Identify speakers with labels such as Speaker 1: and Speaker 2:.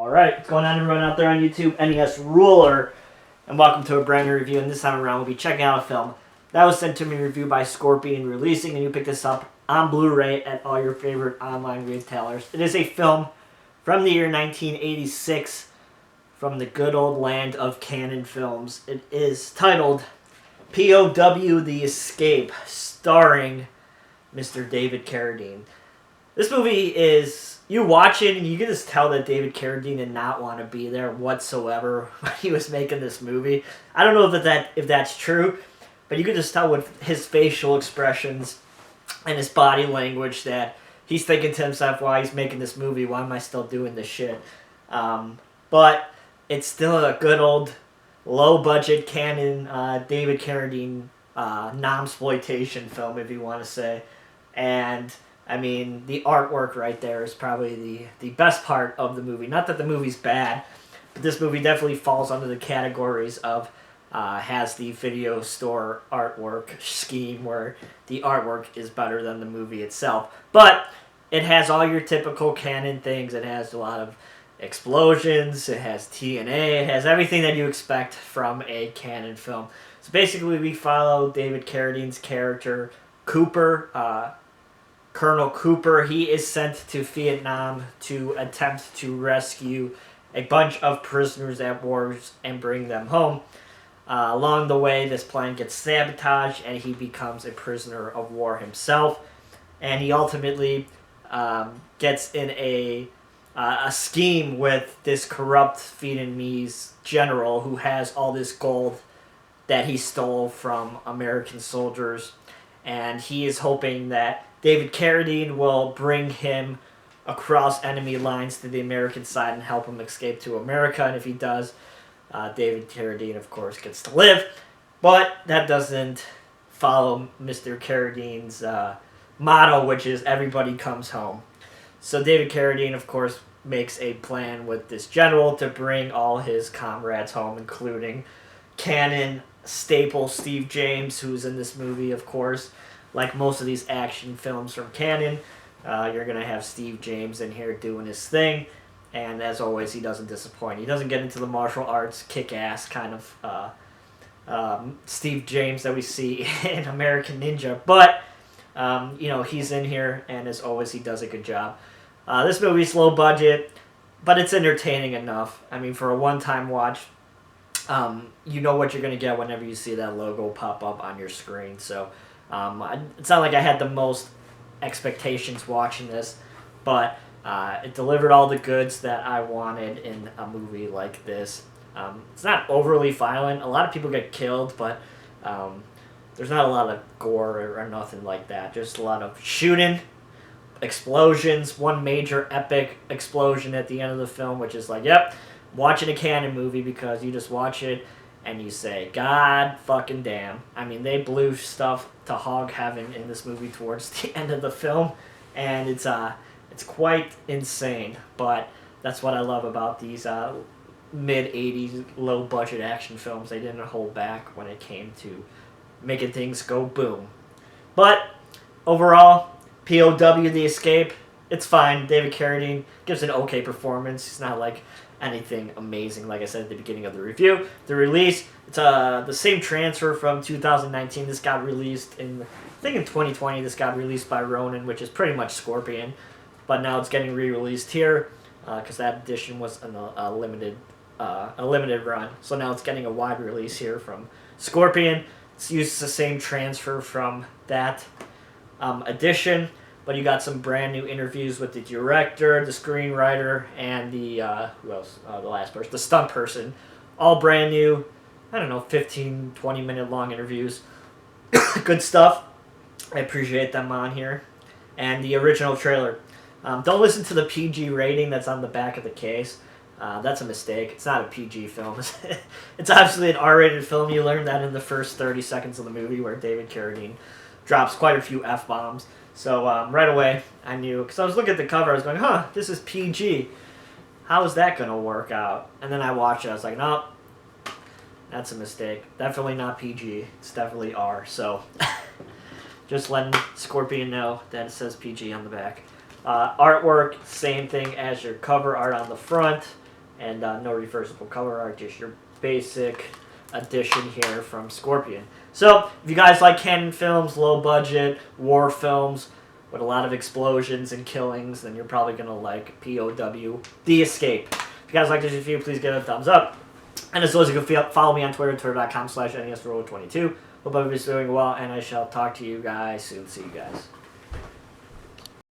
Speaker 1: Alright, what's going on everyone out there on YouTube? NES Ruler, and welcome to a brand new review, and this time around we'll be checking out a film that was sent to me review by Scorpion Releasing, and you pick this up on Blu-ray at all your favorite online retailers. It is a film from the year 1986 from the good old land of Cannon Films. It is titled P.O.W. The Escape, starring Mr. David Carradine. This movie is, you watch it and you can just tell that David Carradine did not want to be there whatsoever when he was making this movie. I don't know if that's true, but you can just tell with his facial expressions and his body language that he's thinking to himself, while he's making this movie, why am I still doing this shit? But it's still a good old low-budget Cannon David Carradine Namsplotation film, if you want to say. And I mean, the artwork right there is probably the best part of the movie. Not that the movie's bad, but this movie definitely falls under the categories of has the video store artwork scheme where the artwork is better than the movie itself. But it has all your typical Cannon things. It has a lot of explosions. It has TNA. It has everything that you expect from a Cannon film. So basically we follow David Carradine's character, Cooper, Colonel Cooper. He is sent to Vietnam to attempt to rescue a bunch of prisoners at wars and bring them home. Along the way, this plan gets sabotaged and he becomes a prisoner of war himself. And he ultimately gets in a scheme with this corrupt Vietnamese general who has all this gold that he stole from American soldiers. And he is hoping that David Carradine will bring him across enemy lines to the American side and help him escape to America. And if he does, David Carradine, of course, gets to live. But that doesn't follow Mr. Carradine's motto, which is everybody comes home. So David Carradine, of course, makes a plan with this general to bring all his comrades home, including Cannon staple Steve James, who's in this movie, of course. Like most of these action films from Cannon, you're going to have Steve James in here doing his thing. And as always, he doesn't disappoint. He doesn't get into the martial arts, kick-ass kind of Steve James that we see in American Ninja. But, you know, he's in here, and as always, he does a good job. This movie's low budget, but it's entertaining enough. I mean, for a one-time watch, you know what you're going to get whenever you see that logo pop up on your screen. So it's not like I had the most expectations watching this, but it delivered all the goods that I wanted in a movie like this. It's not overly violent. A lot of people get killed, but there's not a lot of gore or nothing like that. Just a lot of shooting, explosions, one major epic explosion at the end of the film, which is like, yep, watching a Cannon movie, because you just watch it and you say, God fucking damn. I mean, they blew stuff to hog heaven in this movie towards the end of the film, and it's quite insane. But that's what I love about these mid-'80s low-budget action films. They didn't hold back when it came to making things go boom. But overall, P.O.W. The Escape, it's fine. David Carradine gives an okay performance. He's not like anything amazing, like I said at the beginning of the review. The release, it's the same transfer from 2019. This got released in, I think in 2020, this got released by Ronin, which is pretty much Scorpion. But now it's getting re-released here, because that edition was a limited run. So now it's getting a wide release here from Scorpion. It's used the same transfer from that edition. But you got some brand new interviews with the director, the screenwriter, and the, who else? The last person, the stunt person. All brand new, I don't know, 15, 20-minute long interviews. Good stuff. I appreciate them on here. And the original trailer. Don't listen to the PG rating that's on the back of the case. That's a mistake. It's not a PG film. It's obviously an R-rated film. You learn that in the first 30 seconds of the movie, where David Carradine drops quite a few F-bombs. So right away, I knew, because I was looking at the cover, I was going, huh, this is PG. How is that going to work out? And then I watched it, I was like, nope, that's a mistake. Definitely not PG. It's definitely R. So just letting Scorpion know that it says PG on the back. Artwork, same thing as your cover art on the front. and no reversible cover art, just your basic edition here from Scorpion. So, if you guys like canon films, low budget, war films, with a lot of explosions and killings, then you're probably going to like P.O.W. The Escape. If you guys like this review, please give it a thumbs up. And as always, you can follow me on Twitter, twitter.com/NESRoll22. Hope everybody's doing well, and I shall talk to you guys soon. See you guys.